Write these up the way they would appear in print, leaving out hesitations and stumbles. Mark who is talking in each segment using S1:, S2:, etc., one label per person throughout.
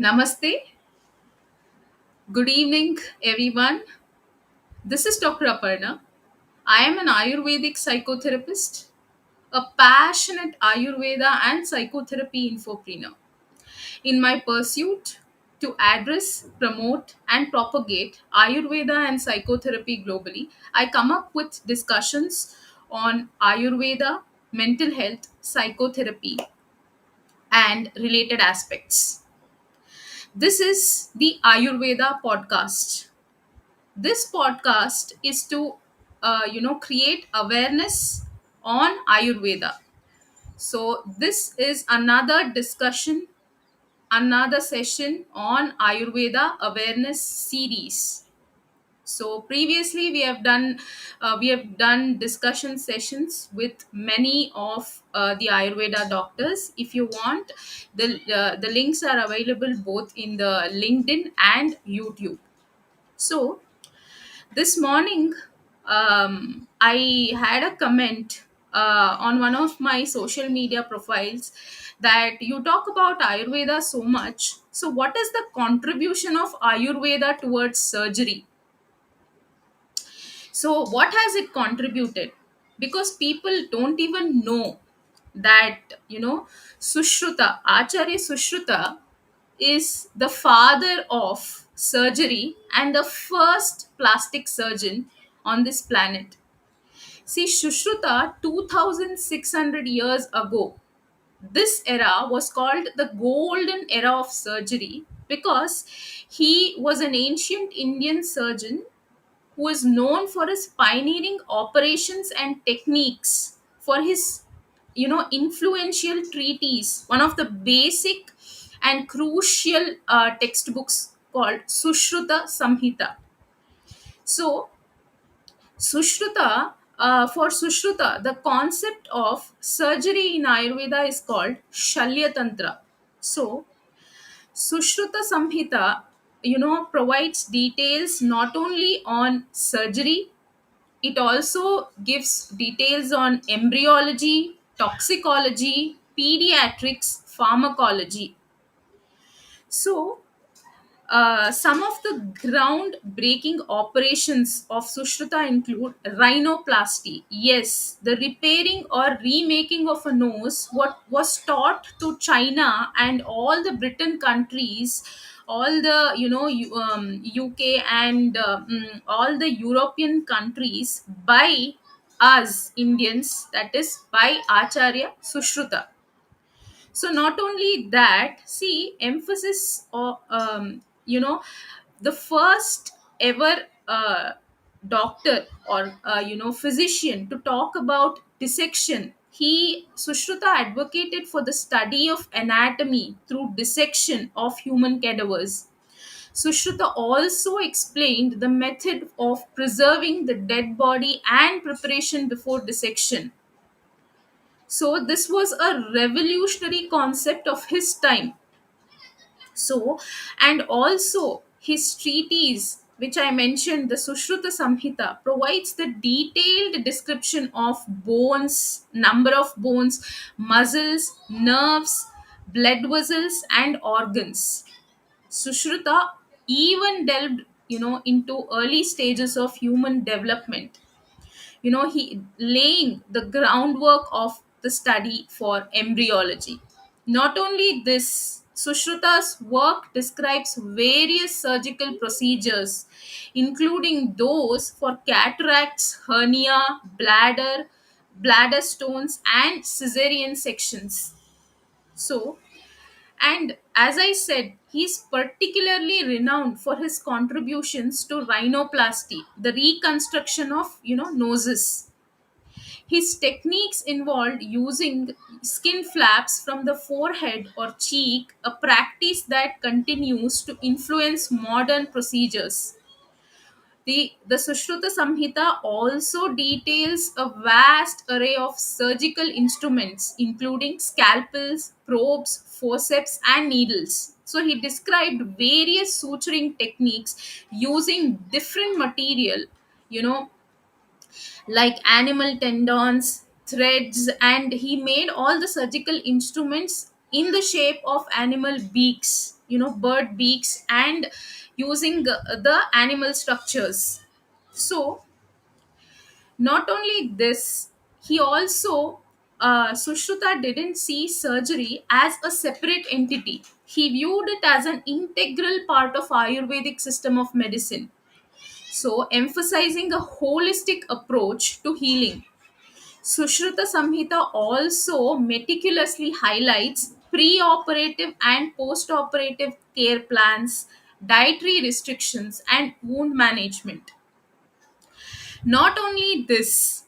S1: Namaste. Good evening, everyone. This is Dr. Aparna. I am an Ayurvedic psychotherapist, a passionate Ayurveda and psychotherapy infopreneur. In my pursuit to address, promote, and propagate Ayurveda and psychotherapy globally, I come up with discussions on Ayurveda, mental health, psychotherapy, and related aspects. This is the Ayurveda podcast. This podcast is to create awareness on Ayurveda. So this is another discussion, another session on Ayurveda awareness series. So previously we have done discussion sessions with many of the Ayurveda doctors. If you want, the links are available both in the LinkedIn and YouTube. So this morning, I had a comment on one of my social media profiles that you talk about Ayurveda so much. So, what is the contribution of Ayurveda towards surgery? So, what has it contributed? Because people don't even know that, Sushruta, Acharya Sushruta is the father of surgery and the first plastic surgeon on this planet. See, Sushruta, 2600 years ago, this era was called the golden era of surgery because he was an ancient Indian surgeon who is known for his pioneering operations and techniques, for his influential treatise, one of the basic and crucial textbooks called Sushruta Samhita. So for Sushruta, the concept of surgery in Ayurveda is called Shalya Tantra. So Sushruta Samhita, provides details not only on surgery. It also gives details on embryology, toxicology, pediatrics, pharmacology. So, some of the groundbreaking operations of Sushruta include rhinoplasty. Yes, the repairing or remaking of a nose, what was taught to China and all the Britain countries, all the UK and all the European countries by us Indians, that is by Acharya Sushruta. So not only that, see, emphasis of the first ever doctor or physician to talk about dissection. He Sushruta advocated for the study of anatomy through dissection of human cadavers. Sushruta also explained the method of preserving the dead body and preparation before dissection. So this was a revolutionary concept of his time. So, and also his treatise, which I mentioned, the Sushruta Samhita, provides the detailed description of bones, number of bones, muscles, nerves, blood vessels, and organs. Sushruta even delved, into early stages of human development. He laying the groundwork of the study for embryology. Not only this, Sushruta's work describes various surgical procedures, including those for cataracts, hernia, bladder stones, and cesarean sections. So, and as I said, he's particularly renowned for his contributions to rhinoplasty, the reconstruction of noses. His techniques involved using skin flaps from the forehead or cheek, a practice that continues to influence modern procedures. The Sushruta Samhita also details a vast array of surgical instruments, including scalpels, probes, forceps, and needles. So he described various suturing techniques using different material, you know, like animal tendons, threads, and he made all the surgical instruments in the shape of animal beaks, bird beaks, and using the animal structures. So not only this, he also, Sushruta didn't see surgery as a separate entity. He viewed it as an integral part of Ayurvedic system of medicine. So, emphasizing a holistic approach to healing. Sushruta Samhita also meticulously highlights pre-operative and post-operative care plans, dietary restrictions, and wound management. Not only this,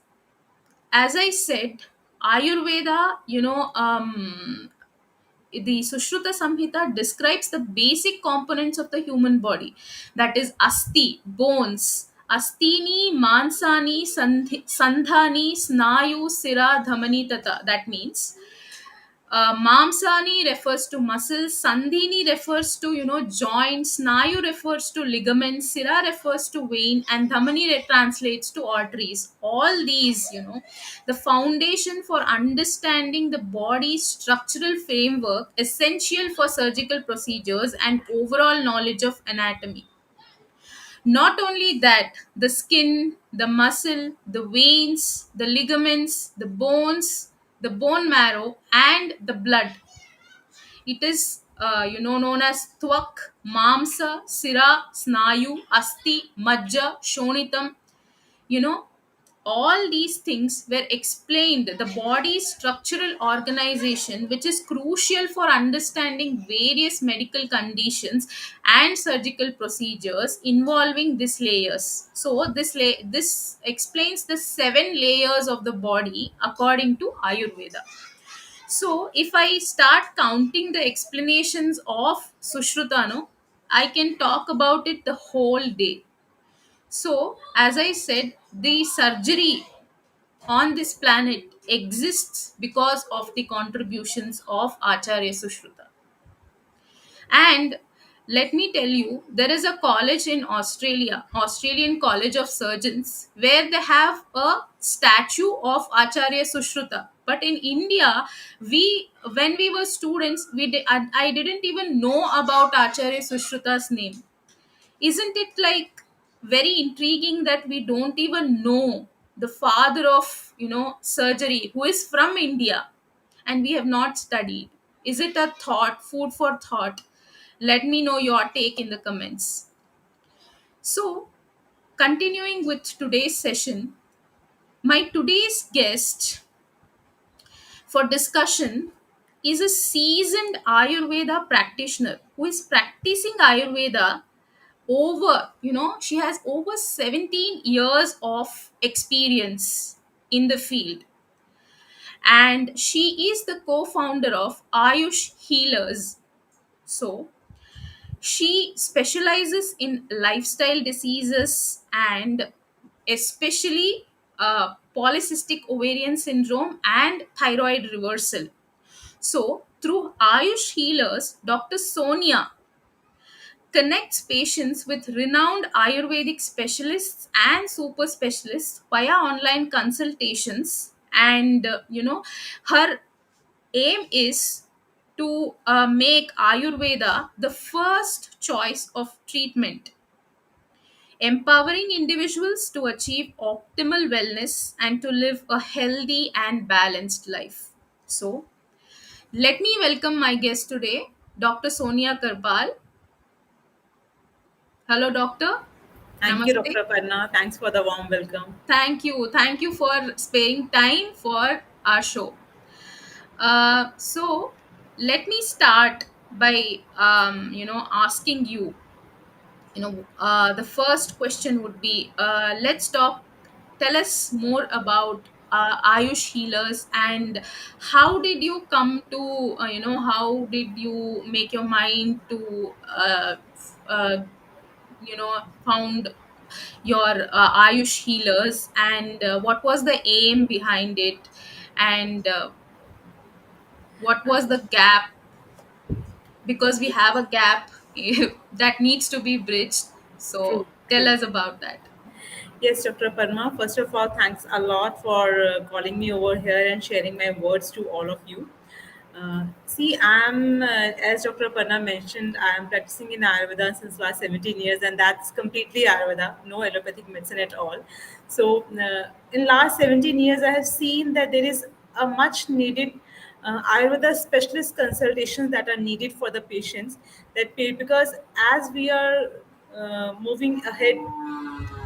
S1: as I said, Ayurveda, the Sushruta Samhita describes the basic components of the human body, that is, asti, bones, astini, mansani, sandhani, snayu, sira, dhamani, tata. That means Mamsani refers to muscles, Sandhini refers to joints, Snayu refers to ligaments, Sira refers to vein, and Dhamani translates to arteries. All these, the foundation for understanding the body's structural framework, essential for surgical procedures and overall knowledge of anatomy. Not only that, the skin, the muscle, the veins, the ligaments, the bones, the bone marrow, and the blood, it is known as Twak, Mamsa, Sira, Snayu, Asti, Majja, Shonitam. You know, all these things were explained, the body's structural organization, which is crucial for understanding various medical conditions and surgical procedures involving these layers. So, this explains the 7 layers of the body according to Ayurveda. So, if I start counting the explanations of Sushrutano, I can talk about it the whole day. So, as I said, the surgery on this planet exists because of the contributions of Acharya Sushruta. And let me tell you, there is a college in Australia, Australian College of Surgeons, where they have a statue of Acharya Sushruta. But in India, when we were students, I didn't even know about Acharya Sushruta's name. Isn't it like very intriguing that we don't even know the father of surgery, who is from India, and we have not studied? Is it a thought, food for thought? Let me know your take in the comments. So, continuing with today's session, my today's guest for discussion is a seasoned Ayurveda practitioner who is practicing Ayurveda over, she has over 17 years of experience in the field, and she is the co-founder of Ayush Healers. So she specializes in lifestyle diseases and especially polycystic ovarian syndrome and thyroid reversal. So through Ayush Healers, Dr. Sonia connects patients with renowned Ayurvedic specialists and super specialists via online consultations. And, her aim is to make Ayurveda the first choice of treatment, empowering individuals to achieve optimal wellness and to live a healthy and balanced life. So, let me welcome my guest today, Dr. Sonia Karpal. Hello, doctor.
S2: Thank you,
S1: Namaste.
S2: Dr. Parna. Thanks for the warm welcome.
S1: Thank you. Thank you for sparing time for our show. So let me start by asking you. The first question would be, let's talk. Tell us more about Ayush Healers, and how did you come to how did you make your mind to found your Ayush Healers, and what was the aim behind it, and what was the gap, because we have a gap that needs to be bridged.
S2: True,
S1: So tell
S2: true.
S1: us about that.
S2: Yes, Dr. Parma. First of all, thanks a lot for calling me over here and sharing my words to all of you. See, as Dr. Parna mentioned, I am practicing in Ayurveda since last 17 years, and that's completely Ayurveda, no allopathic medicine at all. So, in last 17 years, I have seen that there is a much needed Ayurveda specialist consultations that are needed for the patients. Because as we are moving ahead,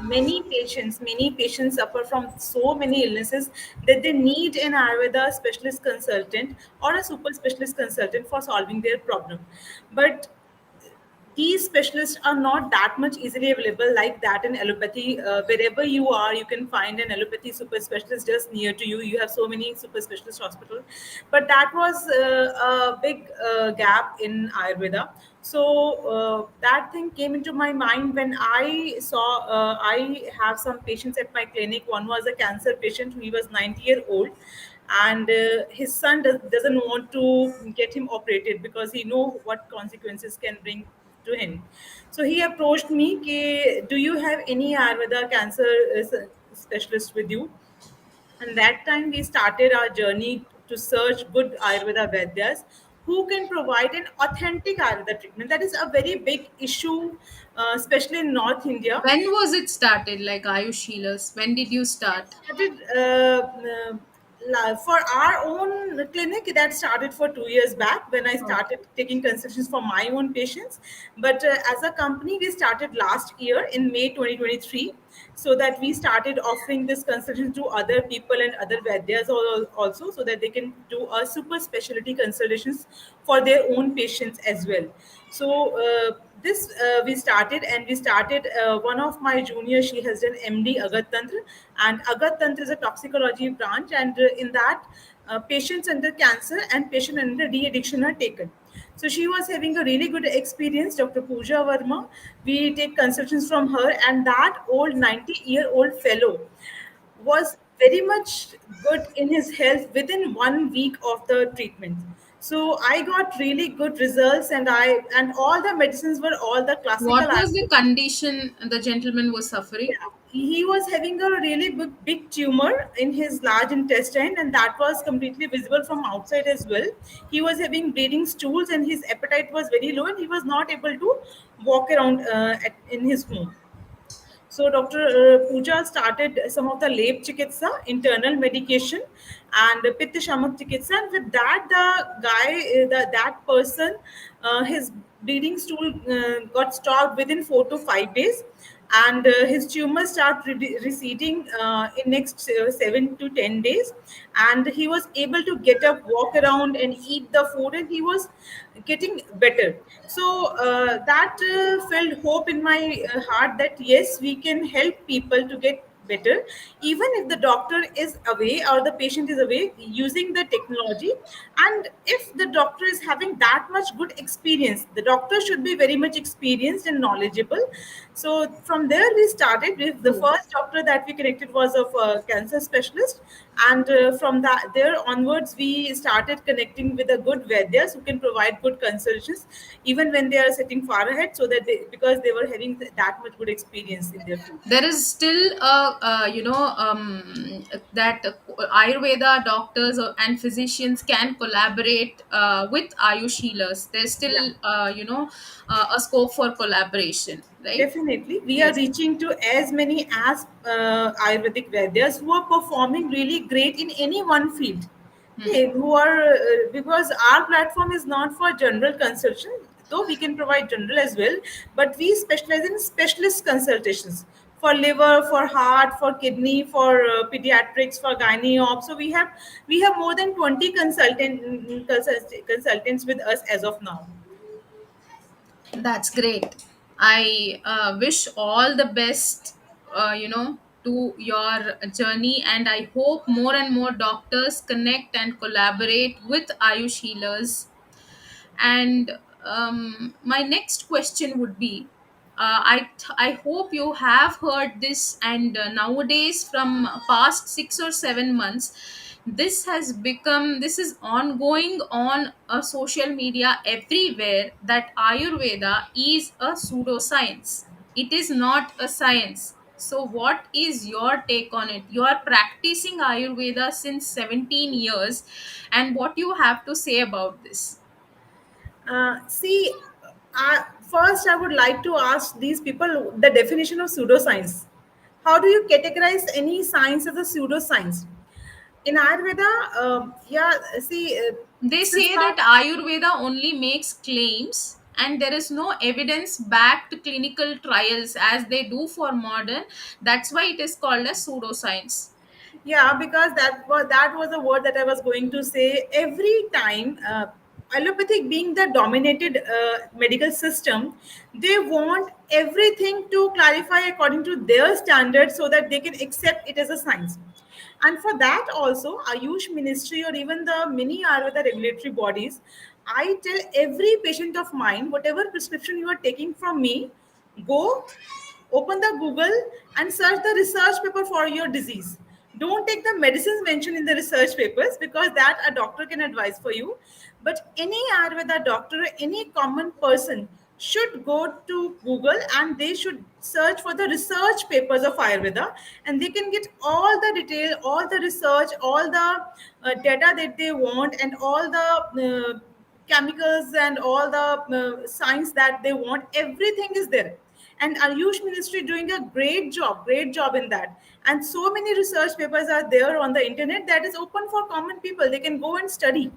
S2: many patients suffer from so many illnesses that they need an ayurveda specialist consultant or a super specialist consultant for solving their problem. But these specialists are not that much easily available like that in allopathy. Wherever you are, you can find an allopathy super specialist just near to you. You have so many super specialist hospitals, but that was a big gap in Ayurveda. So that thing came into my mind when I saw I have some patients at my clinic. One was a cancer patient. He was 90-year-old, and his son doesn't want to get him operated because he know what consequences can bring to him. So he approached me, Ke, do you have any Ayurveda cancer specialist with you? And that time we started our journey to search good Ayurveda Vaidyas who can provide an authentic Ayurveda treatment. That is a very big issue, especially in North India.
S1: When was it started, like Ayush healers? When did you start?
S2: Started for our own clinic. That started for 2 years back when I
S1: Okay.
S2: started taking consultations for my own patients. But as a company, we started last year in May 2023, so that we started offering this consultation to other people and other Vaidyas also, so that they can do a super specialty consultations for their own patients as well. So this we started, and we started one of my juniors, she has done MD Agat Tantra, and Agat Tantra is a toxicology branch, and in that patients under cancer and patient under de-addiction are taken. So she was having a really good experience, Dr. Pooja Verma. We take consultations from her, and that old 90-year-old fellow was very much good in his health within 1 week of the treatment. So I got really good results, and all the medicines were all the classical.
S1: What was the condition the gentleman was suffering?
S2: Yeah, he was having a really big tumor in his large intestine, and that was completely visible from outside as well. He was having bleeding stools, and his appetite was very low, and he was not able to walk around in his home. So Dr. Pooja started some of the lab chikitsa, internal medication, and pitta shamak chikitsa. And with that, the guy, that person, his bleeding stool got stopped within 4 to 5 days, and his tumor started receding in next 7 to 10 days, and he was able to get up, walk around, and eat the food, and he was getting better. So that felt hope in my heart that yes, we can help people to get better, even if the doctor is away or the patient is away, using the technology. And if the doctor is having that much good experience, the doctor should be very much experienced and knowledgeable. So from there we started with the
S1: True.
S2: first doctor that we connected was of a cancer specialist, and from that there onwards we started connecting with the good Vaidyas who can provide good consultations even when they are sitting far ahead, so that because they were having that much good experience in their field.
S1: There is still that Ayurveda doctors and physicians can collaborate with Ayush healers. There's still
S2: Yeah.
S1: a scope for collaboration, right?
S2: Definitely, we are
S1: Yes.
S2: reaching to as many as Ayurvedic Vaidyas who are performing really great in any one field.
S1: Hmm.
S2: Okay, who are because our platform is not for general consultation, though we can provide general as well, but we specialize in specialist consultations for liver, for heart, for kidney, for pediatrics, for gynae op. So we have more than 20 consultants with us as of now.
S1: That's great. I wish all the best, to your journey, and I hope more and more doctors connect and collaborate with Ayush healers. And my next question would be, I hope you have heard this, and nowadays, from past 6 or 7 months, this is ongoing on social media everywhere, that Ayurveda is a pseudoscience. It is not a science. So what is your take on it? You are practicing Ayurveda since 17 years, and what you have to say about this?
S2: See, first I would like to ask these people the definition of pseudoscience. How do you categorize any science as a pseudoscience? In Ayurveda, see,
S1: They
S2: since
S1: say that
S2: last
S1: Ayurveda only makes claims and there is no evidence backed clinical trials as they do for modern. That's why it is called as pseudoscience.
S2: Yeah, because that was a word that I was going to say. Every time, allopathic being the dominated medical system, they want everything to clarify according to their standards so that they can accept it as a science. And for that also, Ayush Ministry or even the mini Ayurveda regulatory bodies, I tell every patient of mine, whatever prescription you are taking from me, go open the Google and search the research paper for your disease. Don't take the medicines mentioned in the research papers because that a doctor can advise for you. But any Ayurveda doctor, any common person should go to Google and they should search for the research papers of Ayurveda, and they can get all the detail, all the research, all the data that they want, and all the chemicals and all the science that they want. Everything is there, and Ayush Ministry doing a great job in that. And so many research papers are there on the internet that is open for common people. They can go and study.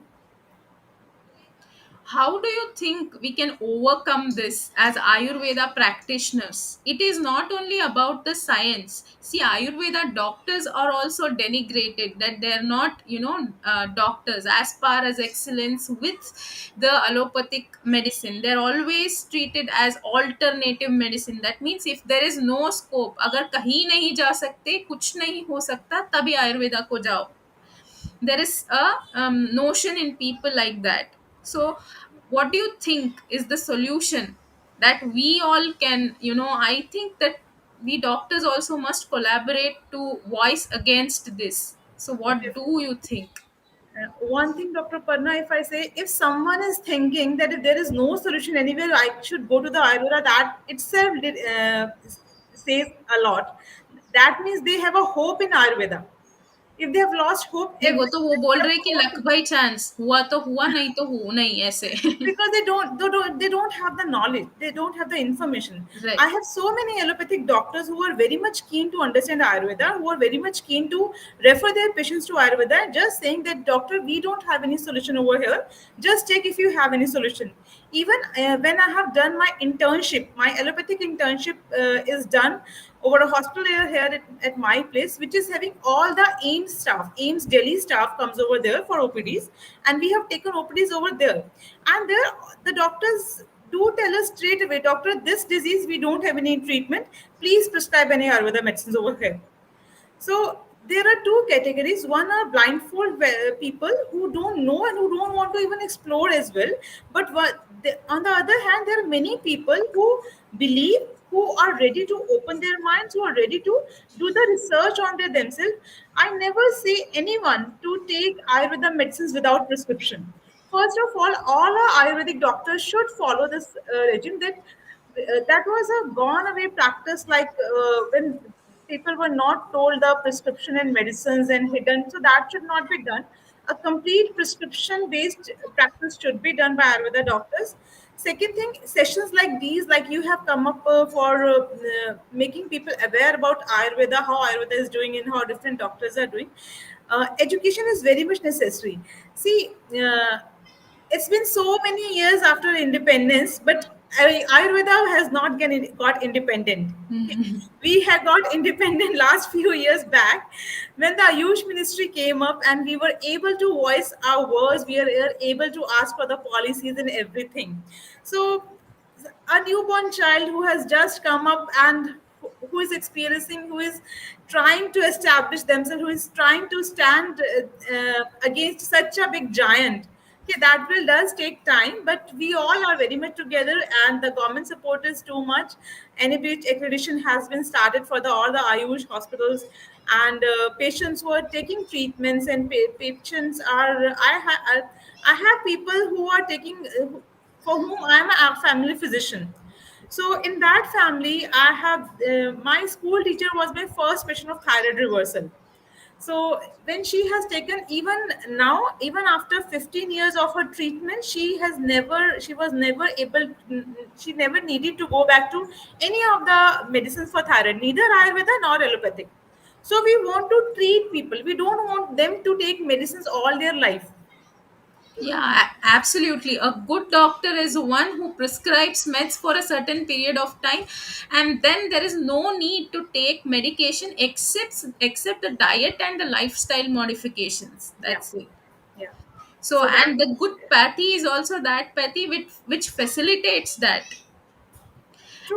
S1: How do you think we can overcome this as Ayurveda practitioners? It is not only about the science. See, Ayurveda doctors are also denigrated, that they're not, doctors as far as excellence with the allopathic medicine. They're always treated as alternative medicine. That means if there is no scope, अगर कहीं नहीं जा सकते, कुछ नहीं हो सकता, तभी आयुर्वेदा को जाओ. There is a notion in people like that. So what do you think is the solution that we all can, I think that we doctors also must collaborate to voice against this. So what do you think?
S2: One thing, Dr. Parna, if I say, if someone is thinking that if there is no solution anywhere, I should go to the Ayurveda, that itself says a lot. That means they have a hope in Ayurveda. If they have lost hope,
S1: नहीं, वो
S2: everything
S1: तो वो
S2: that they
S1: बोल
S2: have
S1: रहे कि
S2: thought,
S1: luck by chance हुआ तो हुआ, नहीं तो हो नहीं, ऐसे.
S2: because they don't have the knowledge, they don't have the information.
S1: Right.
S2: I have so many allopathic doctors who are very much keen to understand Ayurveda, who are very much keen to refer their patients to Ayurveda, just saying that, doctor, we don't have any solution over here, just check if you have any solution. Even when I have done my internship, my allopathic internship is done over a hospital here at my place, which is having all the AIMS staff. AIMS Delhi staff comes over there for OPDs, and we have taken OPDs over there. And there, the doctors do tell us straight away, doctor, this disease we don't have any treatment. Please prescribe any Ayurveda medicines over here. So there are two categories. One are blindfold people who don't know and who don't want to even explore as well. But on the other hand, there are many people who believe, who are ready to open their minds, who are ready to do the research on their themselves. I never see anyone to take Ayurveda medicines without prescription. First of all our Ayurvedic doctors should follow this regime, that was a gone away practice, like when people were not told the prescription and medicines and hidden. So that should not be done. A complete prescription based practice should be done by Ayurveda doctors. Second thing, sessions like these, like you have come up for making people aware about Ayurveda, how Ayurveda is doing and how different doctors are doing. Education is very much necessary. See, it's been so many years after independence, but Ayurveda has not got independent. We had got independent last few years back when the Ayush Ministry came up, and we were able to voice our words. We are able to ask for the policies and everything. So, a newborn child who has just come up and who is experiencing, who is trying to establish themselves, who is trying to stand against such a big giant. Okay, that will does take time, but we all are very much together, and the government support is too much. NABH accreditation has been started for all the Ayush hospitals, and patients who are taking treatments, and patients are. I have people who are taking, for whom I am a family physician. So in that family, I have my school teacher was my first patient of thyroid reversal. So when she has taken, even now, even after 15 years of her treatment, she was never able, she never needed to go back to any of the medicines for thyroid, neither Ayurveda nor allopathic. So we want to treat people. We don't want them to take medicines all their life.
S1: Yeah, absolutely. A good doctor is one who prescribes meds for a certain period of time, and then there is no need to take medication except the diet and the lifestyle modifications.
S2: Yeah,
S1: That's it.
S2: yeah.
S1: So,
S2: So that
S1: and the good pathy is also that pathy which facilitates that.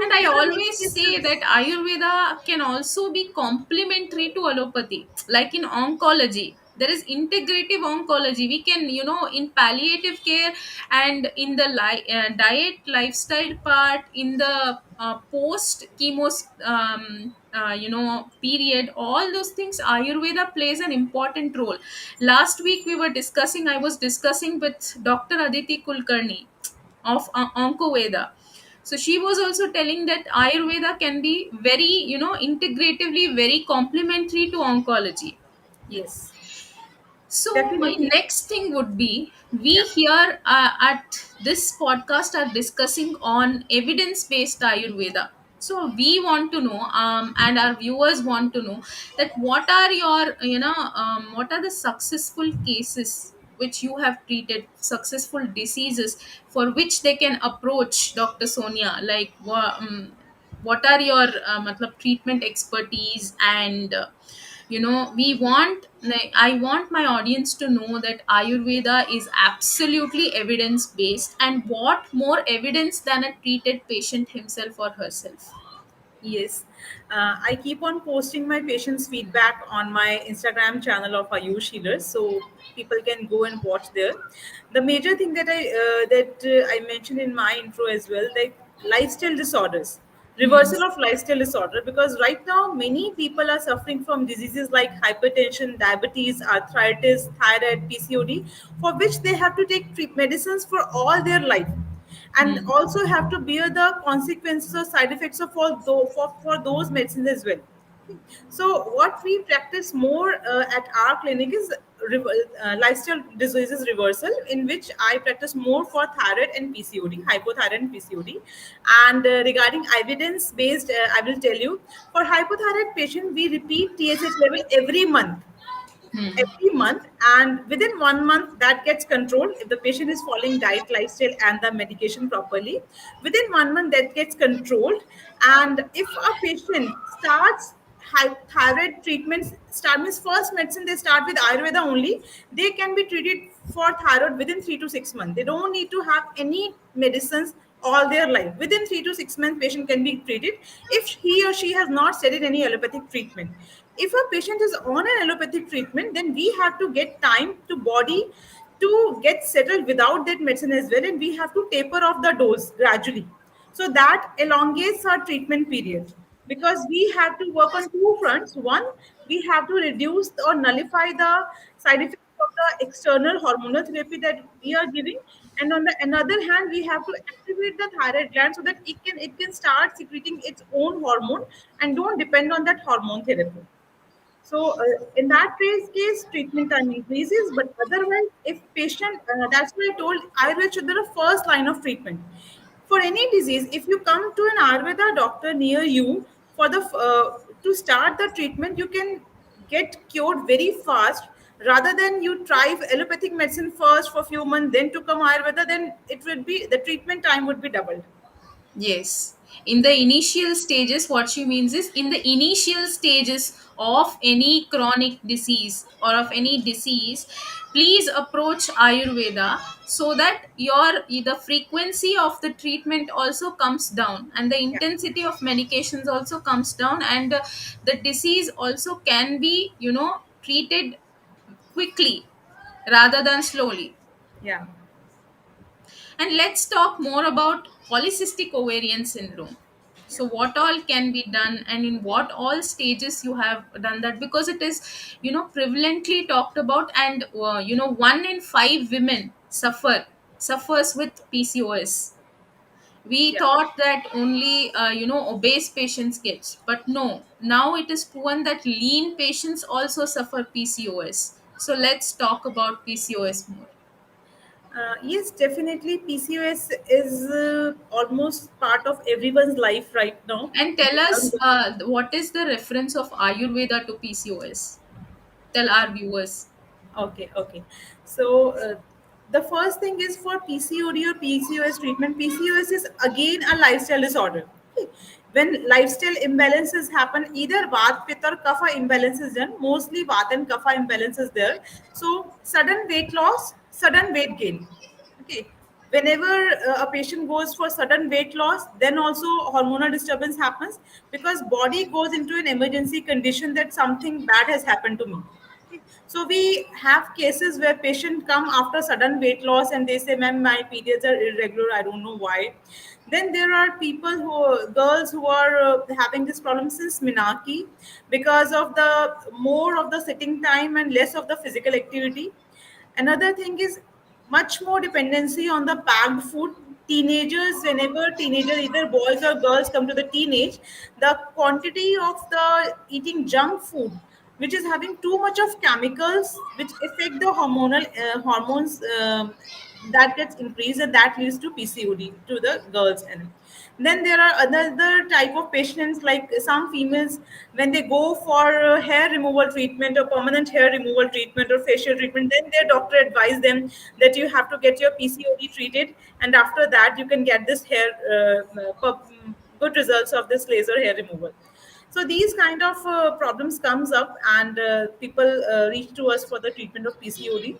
S1: And
S2: true.
S1: I
S2: There are many
S1: always say that
S2: cases.
S1: Ayurveda can also be complementary to allopathy. Like in oncology, there is integrative oncology. We can, in palliative care and in the diet, lifestyle part, in the post chemo, period, all those things, Ayurveda plays an important role. Last week, I was discussing with Dr. Aditi Kulkarni of Oncoveda. So she was also telling that Ayurveda can be very, integratively very complementary to oncology.
S2: Yes,
S1: So my
S2: definitely.
S1: next thing would be, we
S2: Yeah.
S1: here at this podcast are discussing on evidence-based Ayurveda. So we want to know, and our viewers want to know that what are your, what are the successful cases which you have treated, successful diseases for which they can approach Dr. Sonia. Like, what are your treatment expertise and we want I want my audience to know that Ayurveda is absolutely evidence based, and what more evidence than a treated patient himself or herself.
S2: Yes, I keep on posting my patients' feedback on my Instagram channel of Ayush Healers, so people can go and watch there. The major thing that I mentioned in my intro as well, like lifestyle disorders,
S1: Hmm.
S2: reversal of lifestyle disorder, because right now many people are suffering from diseases like hypertension, diabetes, arthritis, thyroid, PCOD, for which they have to take medicines for all their life, and
S1: Hmm.
S2: also have to bear the consequences or side effects of for those medicines as well. So what we practice more at our clinic is lifestyle diseases reversal, in which I practice more for thyroid and PCOD, hypothyroid and PCOD. And regarding evidence based, I will tell you, for hypothyroid patient we repeat TSH level
S1: Hmm.
S2: every month, and within 1 month that gets controlled if the patient is following diet, lifestyle and the medication properly. Within 1 month that gets controlled. And if a patient starts thyroid treatments, start means first medicine they start with Ayurveda only, they can be treated for thyroid within 3 to 6 months. They don't need to have any medicines all their life. Within 3 to 6 months patient can be treated if he or she has not studied any allopathic treatment. If a patient is on an allopathic treatment, then we have to get time to body to get settled without that medicine as well, and we have to taper off the dose gradually, so that elongates our treatment period. Because we have to work on two fronts. One, we have to reduce or nullify the side effects of the external hormonal therapy that we are giving, and on the another hand we have to activate the thyroid gland so that it can start secreting its own hormone and don't depend on that hormone therapy. So in that case, treatment time increases. But otherwise, if patient, that's why I told Ayurveda should be the first line of treatment for any disease. If you come to an Ayurveda doctor near you for the to start the treatment, you can get cured very fast. Rather than you try allopathic medicine first for few months, then to come Ayurveda, then it would be the treatment time would be doubled.
S1: Yes. In the initial stages, what she means is, in the initial stages of any chronic disease or of any disease, please approach Ayurveda so that the frequency of the treatment also comes down, and the
S2: Yeah,
S1: intensity of medications also comes down, and the disease also can be, treated quickly rather than slowly.
S2: yeah,
S1: And let's talk more about polycystic ovarian syndrome.
S2: yeah.
S1: So, what all can be done, and in what all stages you have done that? Because it is, prevalently talked about, and 1 in 5 women suffers with PCOS. We
S2: Yeah.
S1: thought that only obese patients gets, but no, now it is proven that lean patients also suffer PCOS. So let's talk about PCOS more.
S2: Yes, definitely. PCOS is almost part of everyone's life right now.
S1: And
S2: The
S1: tell
S2: young.
S1: us, what is the reference of Ayurveda to PCOS? Tell our viewers.
S2: Okay, okay. So the first thing is for PCOD or PCOS treatment. PCOS is again a lifestyle disorder. Okay. When lifestyle imbalances happen, either Vata, Pitta or Kapha imbalance is done. Mostly Vata and Kapha imbalance is there. So sudden weight loss, sudden weight gain. Okay. Whenever a patient goes for sudden weight loss, then also hormonal disturbance happens because body goes into an emergency condition that something bad has happened to me. Okay. So we have cases where patients come after sudden weight loss and they say, "Ma'am, my periods are irregular. I don't know why." Then there are people girls who are having this problem since Minaki because of the more of the sitting time and less of the physical activity. Another thing is much more dependency on the packed food. Teenagers, whenever teenager, either boys or girls come to the teenage, the quantity of the eating junk food, which is having too much of chemicals, which affect the hormonal hormones, that gets increased, and that leads to PCOD to the girls. And then there are another type of patients like some females when they go for hair removal treatment or permanent hair removal treatment or facial treatment, then their doctor advise them that you have to get your PCOD treated, and after that you can get this hair good results of this laser hair removal. So these kind of problems comes up, and people reach to us for the treatment of PCOD.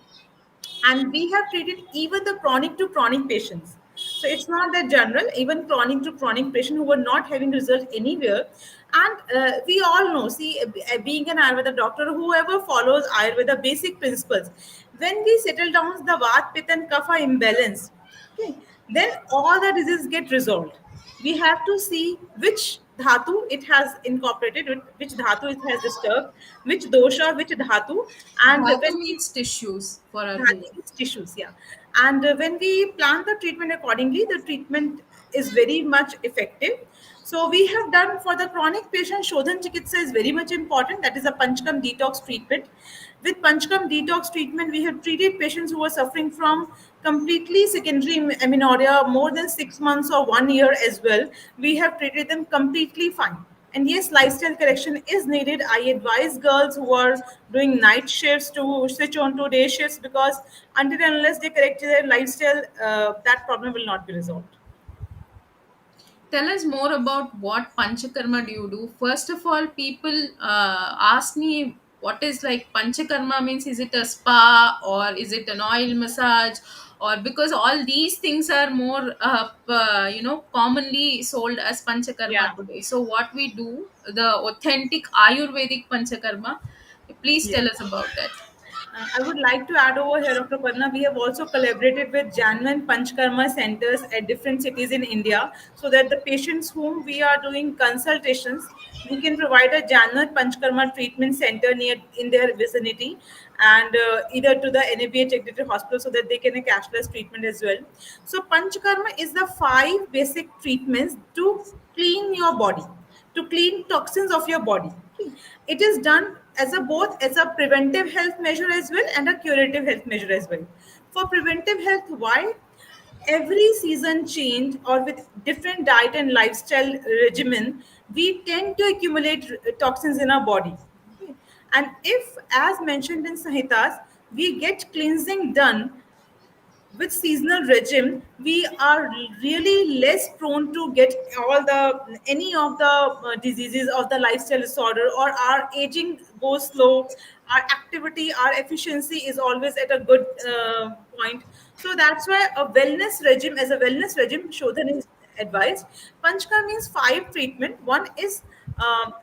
S2: And we have treated even the chronic to chronic patients. So it's not that general, even chronic to chronic patient who were not having result anywhere. And we all know, see, being an Ayurveda doctor, whoever follows Ayurveda basic principles, when we settle down the Vat, Pitta and Kapha imbalance, okay, then all the diseases get resolved. We have to see which dhatu it has incorporated, which dhatu it has disturbed, which dosha, which dhatu, and
S1: Dhatu
S2: when we
S1: means tissues for our
S2: Dhatu
S1: viewer.
S2: means tissues, yeah. And when we plan the treatment accordingly, the treatment is very much effective. So we have done for the chronic patient, Shodhan Chikitsa is very much important. That is a Panchkam detox treatment. With Panchkam detox treatment, we have treated patients who are suffering from completely secondary amenorrhea more than 6 months or 1 year as well. We have treated them completely fine. And yes, lifestyle correction is needed. I advise girls who are doing night shifts to switch on to day shifts because until and unless they correct their lifestyle, that problem will not be resolved.
S1: Tell us more about what panchakarma do you do. First of all, people ask me what is like panchakarma means. Is it a spa or is it an oil massage? Or because all these things are more commonly sold as panchakarma
S2: Yeah.
S1: today. So what we do, the authentic Ayurvedic panchakarma, please
S2: Yes.
S1: tell us about that.
S2: I would like to add over here, Dr. Parna, we have also collaborated with Janman Panchkarma centers at different cities in India so that the patients whom we are doing consultations, we can provide a Janman Panchkarma treatment center near in their vicinity, and either to the NABH accredited hospital so that they can a cashless treatment as well. So Panchkarma is the five basic treatments to clean your body, to clean toxins of your body. Okay. It is done as a both as a preventive health measure as well and a curative health measure as well. For preventive health, why? Every season change or with different diet and lifestyle regimen, we tend to accumulate toxins in our body. Okay. And if, as mentioned in Sahitas, we get cleansing done with seasonal regime, we are really less prone to get all the any of the diseases of the lifestyle disorder, or our aging goes slow, our activity, our efficiency is always at a good point. So that's why a wellness regime, as a wellness regime, Shodhan is advised. Panchka means five treatment. One is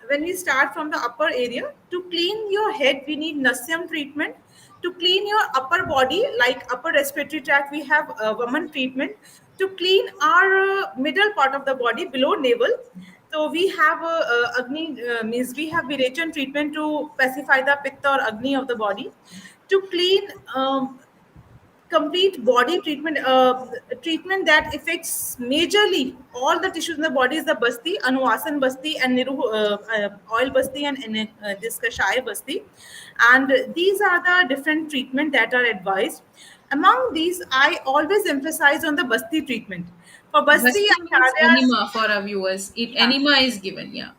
S2: when we start from the upper area, to clean your head, we need Nasyam treatment. To clean your upper body, like upper respiratory tract, we have Vaman treatment. To clean our middle part of the body below navel, so we have Agni, means we have Virechan treatment to pacify the Pitta or Agni of the body. To clean complete body treatment, treatment that affects majorly all the tissues in the body is the basti, Anuvasan basti, and Niru oil basti, and this Kashaya basti. And these are the different treatment that are advised. Among these, I always emphasize on the basti treatment. For basti,
S1: Basti means
S2: acharyas,
S1: enema for our viewers. It
S2: yeah,
S1: enema is given, yeah.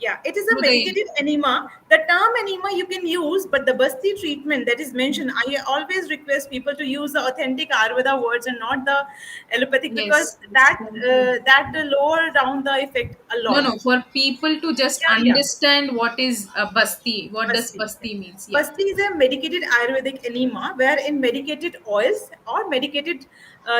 S2: yeah, it is a
S1: Through the
S2: medicated enema. The term enema you can use, but the Basti treatment that is mentioned, I always request people to use the authentic Ayurveda words and not the allopathic, because
S1: yes.
S2: that lower down the effect a
S1: No,
S2: lot.
S1: no, for people to just
S2: Yeah, yeah.
S1: understand what is a basti, what does
S2: Basti.
S1: basti means, yeah.
S2: Basti is a medicated Ayurvedic enema wherein medicated oils or medicated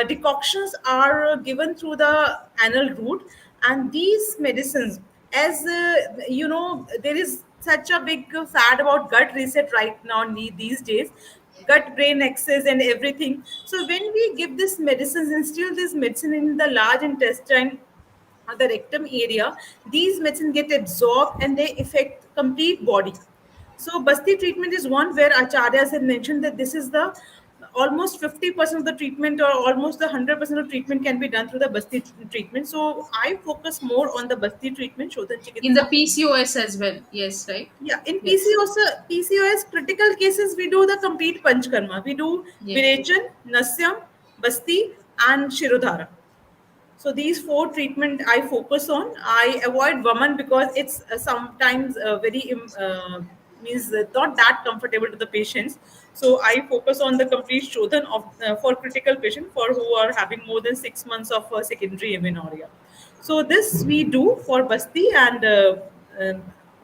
S2: decoctions are given through the anal route. And these medicines, as there is such a big fad about gut reset right now these days, gut brain axis and everything. So when we give this medicines, instill this medicine in the large intestine, the rectum area, these medicines get absorbed and they affect complete body. So Basti treatment is one where acharyas have mentioned that this is the almost 50% of the treatment, or almost the 100% of treatment can be done through the Basti treatment. So I focus more on the Basti treatment, Shodhan
S1: In the
S2: Chikitsa.
S1: PCOS as well, yes, right?
S2: Yeah, in
S1: Yes,
S2: PCOS critical cases, we do the complete Panchkarma. We do
S1: yes.
S2: Virechan, Nasyam, Basti, and Shirodhara. So these four treatment I focus on. I avoid Vaman because it's sometimes very means not that comfortable to the patients. So I focus on the complete Shodhan of for critical patient for who are having more than 6 months of secondary amenorrhea. So this we do for Basti, and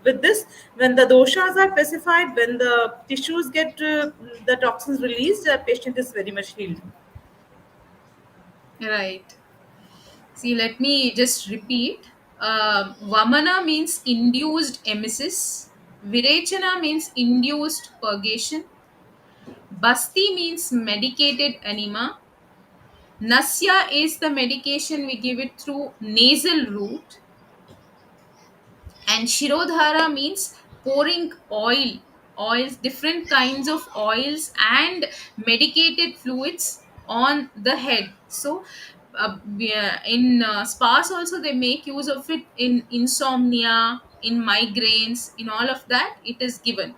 S2: with this, when the doshas are specified, when the tissues get the toxins released, the patient is very much healed.
S1: Right. See, let me just repeat. Vamana means induced emesis. Virechana means induced purgation. Basti means medicated enema. Nasya is the medication we give it through nasal route. And Shirodhara means pouring oils, different kinds of oils and medicated fluids on the head. So, in spas also they make use of it in insomnia, in migraines, in all of that it is given.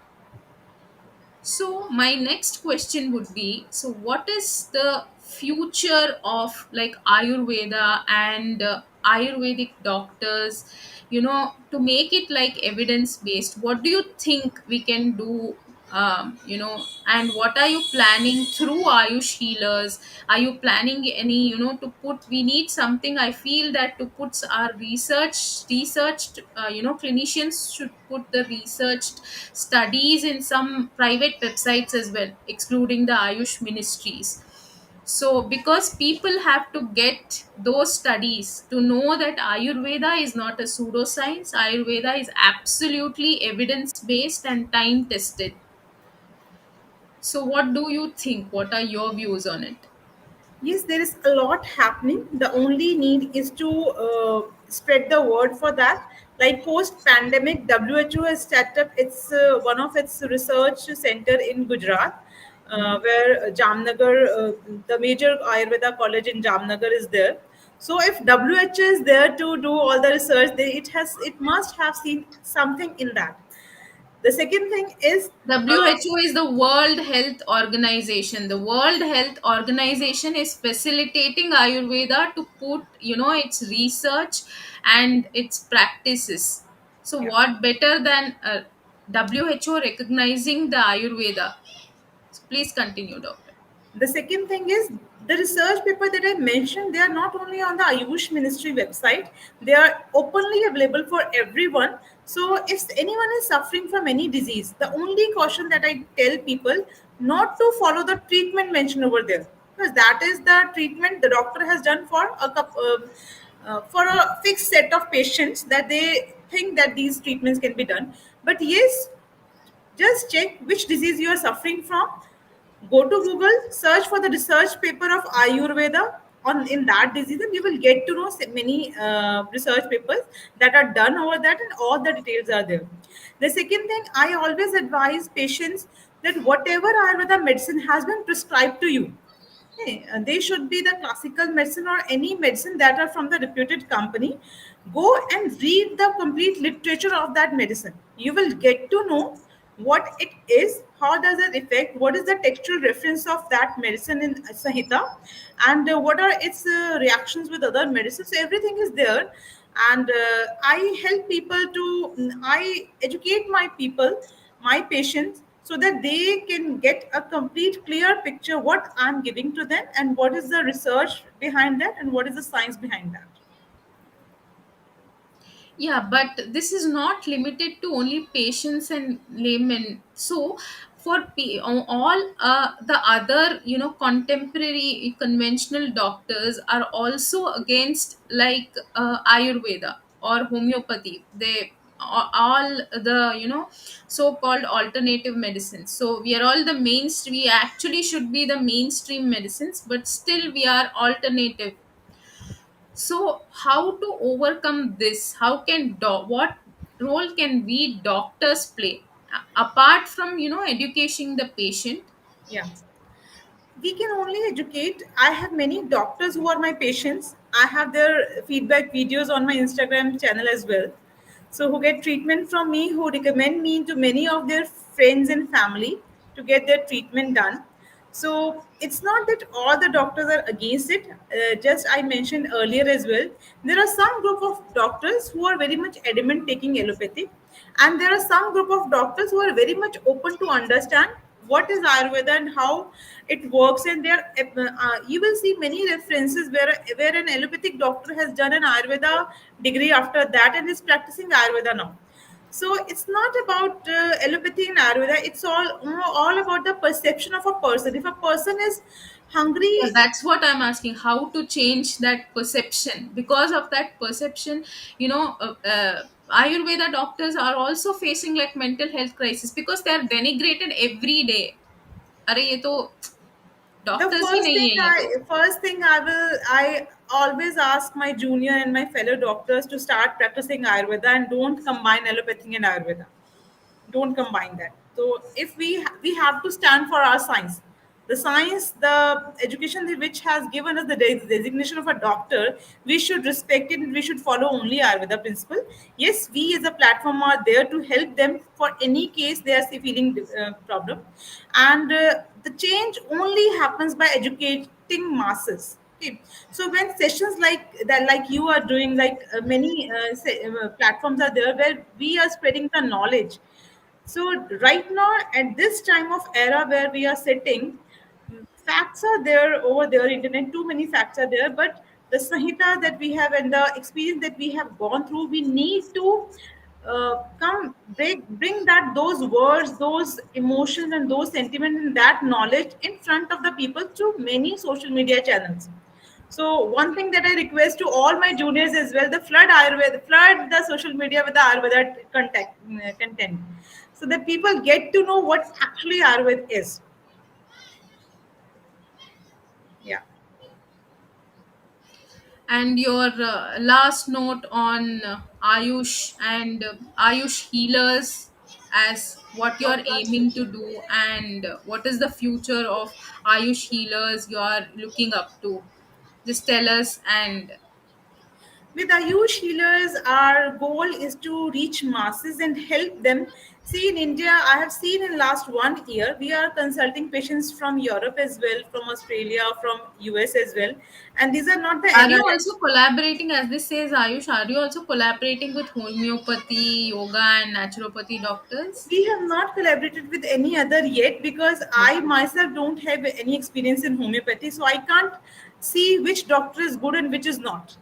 S1: So my next question would be, so what is the future of like Ayurveda and Ayurvedic doctors, to make it like evidence based? What do you think we can do? And what are you planning through Ayush healers? Are you planning any, to put, we need something, I feel that to put our researched, clinicians should put the researched studies in some private websites as well, excluding the Ayush ministries. So, because people have to get those studies to know that Ayurveda is not a pseudoscience, Ayurveda is absolutely evidence based and time tested. So, what do you think? What are your views on it?
S2: Yes, there is a lot happening. The only need is to spread the word for that. Like post pandemic, WHO has set up its one of its research center in Gujarat, where Jamnagar, the major Ayurveda college in Jamnagar, is there. So if WHO is there to do all the research, it must have seen something in that. The second thing is
S1: WHO is the World Health Organization. The World Health Organization is facilitating Ayurveda to put, its research and its practices. So,
S2: yeah.
S1: what better than WHO recognizing the Ayurveda? So please continue, doctor.
S2: The second thing is the research paper that I mentioned, they are not only on the Ayush Ministry website, they are openly available for everyone. So if anyone is suffering from any disease, the only caution that I tell people not to follow the treatment mentioned over there, because that is the treatment the doctor has done for a fixed set of patients that they think that these treatments can be done. But yes, just check which disease you are suffering from. Go to Google, search for the research paper of Ayurveda on in that disease, and you will get to know many research papers that are done over that, and all the details are there. The second thing, I always advise patients that whatever Ayurveda medicine has been prescribed to you, Okay, they should be the classical medicine or any medicine that are from the reputed company. Go and read the complete literature of that medicine. You will get to know what it is, how does it affect, what is the textual reference of that medicine in Sahita, and what are its reactions with other medicines. So everything is there, and I help people to I educate my people, my patients, so that they can get a complete clear picture what I'm giving to them and what is the research behind that and what is the science behind that.
S1: Yeah, but this is not limited to only patients and laymen. So, for all the other, contemporary conventional doctors are also against, like, Ayurveda or homeopathy. They all the, so-called alternative medicines. So we are all the mainstream. We actually should be the mainstream medicines, but still we are alternative. So how to overcome this? How can what role can we doctors play, apart from educating the patient?
S2: Yeah. We can only educate. I have many doctors who are my patients. I have their feedback videos on my Instagram channel as well. So, who get treatment from me, who recommend me to many of their friends and family to get their treatment done. So, it's not that all the doctors are against it. Just I mentioned earlier as well, there are some group of doctors who are very much adamant taking allopathy, and there are some group of doctors who are very much open to understand what is Ayurveda and how it works. And there, you will see many references where an allopathic doctor has done an Ayurveda degree after that and is practicing Ayurveda now. So it's not about allopathy and Ayurveda. It's all about the perception of a person. If a person is
S1: Yeah,
S2: hungry,
S1: that's what I'm asking. How to change that perception? Because of that perception, Ayurveda doctors are also facing like mental health crisis because they are denigrated every day. अरे ये तो
S2: the
S1: doctors ही नहीं है ये तो.
S2: first thing I always ask my junior and my fellow doctors to start practicing Ayurveda and don't combine allopathy and Ayurveda. Don't combine that. So if we have to stand for our science, the science, the education which has given us the designation of a doctor, we should respect it and we should follow only Ayurveda principle. Yes, we as a platform are there to help them for any case they are feeling problem, and the change only happens by educating masses. Okay. So when sessions like that, like you are doing, like many platforms are there where we are spreading the knowledge. So right now, at this time of era where we are sitting, facts are there over there, internet, too many facts are there, but the Sahita that we have and the experience that we have gone through, we need to come bring that those words, those emotions, and those sentiments and that knowledge in front of the people through many social media channels. So one thing that I request to all my juniors as well, the flood Ayurveda, flood the social media with the Ayurveda content, so that people get to know what actually Ayurveda is. Yeah.
S1: And your last note on Ayush and Ayush healers, as what you're aiming to do, and what is the future of Ayush healers you're looking up to. Just tell us. And
S2: With Ayush healers, our goal is to reach masses and help them. See, in India, I have seen in last 1 year, we are consulting patients from Europe as well, from Australia, from US as well, and these are not the
S1: are you also
S2: NRS.
S1: collaborating, as this says Ayush, are you also collaborating with homeopathy, yoga, and naturopathy doctors?
S2: We have not collaborated with any other yet because I
S1: Okay.
S2: myself don't have any experience in homeopathy, so I can't see which doctor is good and which is not.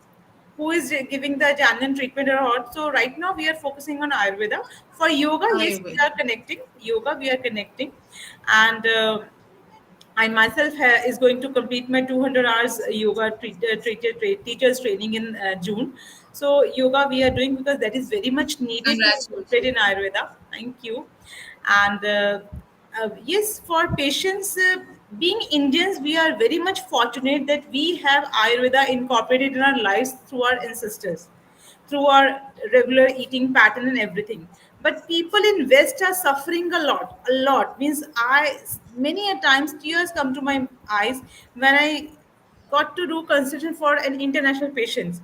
S2: Who is giving the genuine treatment or what? So right now we are focusing on Ayurveda. For yoga, yes, we
S1: Ayurveda.
S2: are connecting. Yoga, we are connecting, and I myself is going to complete my 200 hours yoga teachers training in June. So yoga we are doing because that is very much needed to incorporate in
S1: Congratulations.
S2: Ayurveda. Thank you. And yes, for patients, being Indians, we are very much fortunate that we have Ayurveda incorporated in our lives through our ancestors, through our regular eating pattern and everything. but people in West are suffering a lot. A lot means I many a times tears come to my eyes when I got to do consultation for an international patient,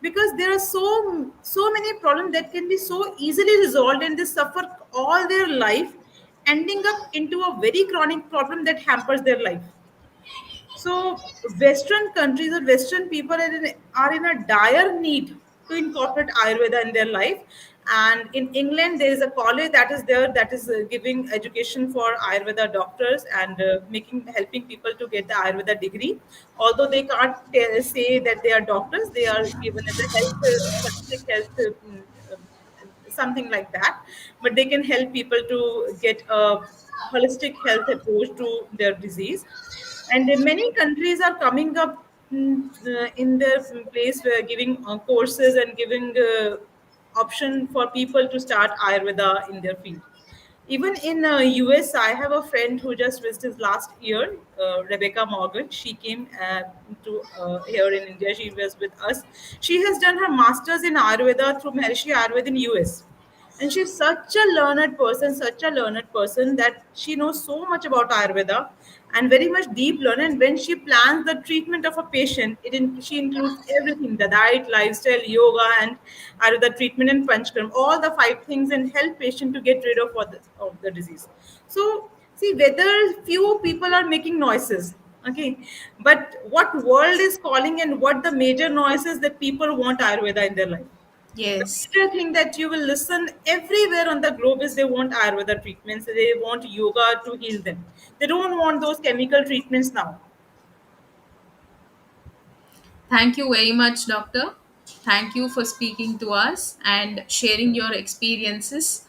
S2: because there are so many problems that can be so easily resolved, and they suffer all their life, ending up into a very chronic problem that hampers their life. So, Western countries or Western people are in a dire need to incorporate Ayurveda in their life. And in England, there is a college that is there that is giving education for Ayurveda doctors and making helping people to get the Ayurveda degree. Although they can't say that they are doctors, they are given as a health, holistic health. Something like that, but they can help people to get a holistic health approach to their disease. And many countries are coming up in their place where giving courses and giving option for people to start Ayurveda in their field. Even in US, I have a friend who just visited last year, Rebecca Morgan. She came to here in India. She was with us. She has done her masters in Ayurveda through Maharishi Ayurveda in US, and she's such a learned person that she knows so much about Ayurveda and very much deep learned. And when she plans the treatment of a patient, she includes everything: the diet, lifestyle, yoga, and Ayurveda treatment and Panchkaram, all the five things, and help patient to get rid of the disease. So, see, whether few people are making noises, okay, but what world is calling and what the major noises that people want Ayurveda in their life. The
S1: Yes.
S2: major thing that you will listen everywhere on the globe is they want Ayurveda treatments, they want yoga to heal them. They don't want those chemical treatments now.
S1: Thank you very much, Doctor. Thank you for speaking to us and sharing your experiences.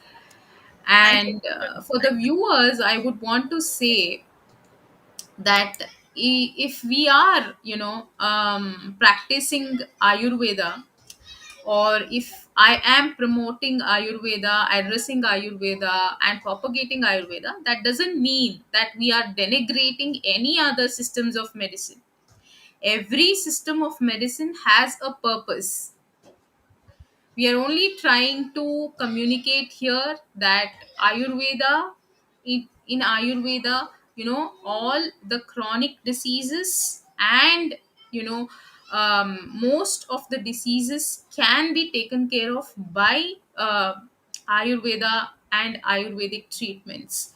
S2: Thank you
S1: And
S2: so much.
S1: for the viewers, I would want to say that if we are, practicing Ayurveda, or if I am promoting Ayurveda, addressing Ayurveda, and propagating Ayurveda, that doesn't mean that we are denigrating any other systems of medicine. Every system of medicine has a purpose. We are only trying to communicate here that Ayurveda, in Ayurveda, all the chronic diseases and, you know, most of the diseases can be taken care of by Ayurveda and Ayurvedic treatments.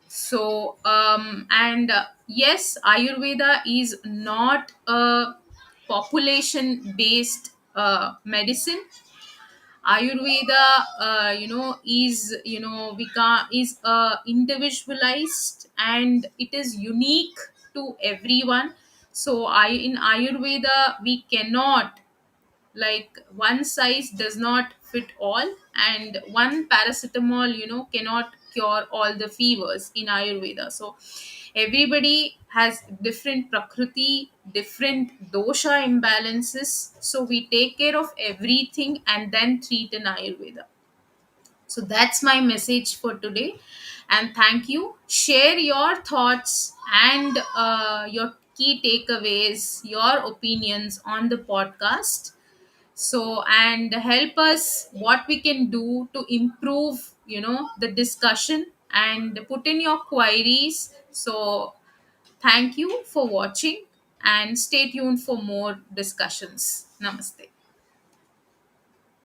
S1: So, and yes, Ayurveda is not a population based medicine. Ayurveda, is, we can is individualized, and it is unique to everyone. So I in Ayurveda we cannot, like, one size does not fit all, and one paracetamol, cannot cure all the fevers in Ayurveda. So everybody has different prakriti, different dosha imbalances, so we take care of everything and then treat in Ayurveda. So that's my message for today. And thank you. Share your thoughts and your key takeaways, your opinions on the podcast. So, and help us what we can do to improve, the discussion, and put in your queries. So, thank you for watching, and stay tuned for more discussions. Namaste.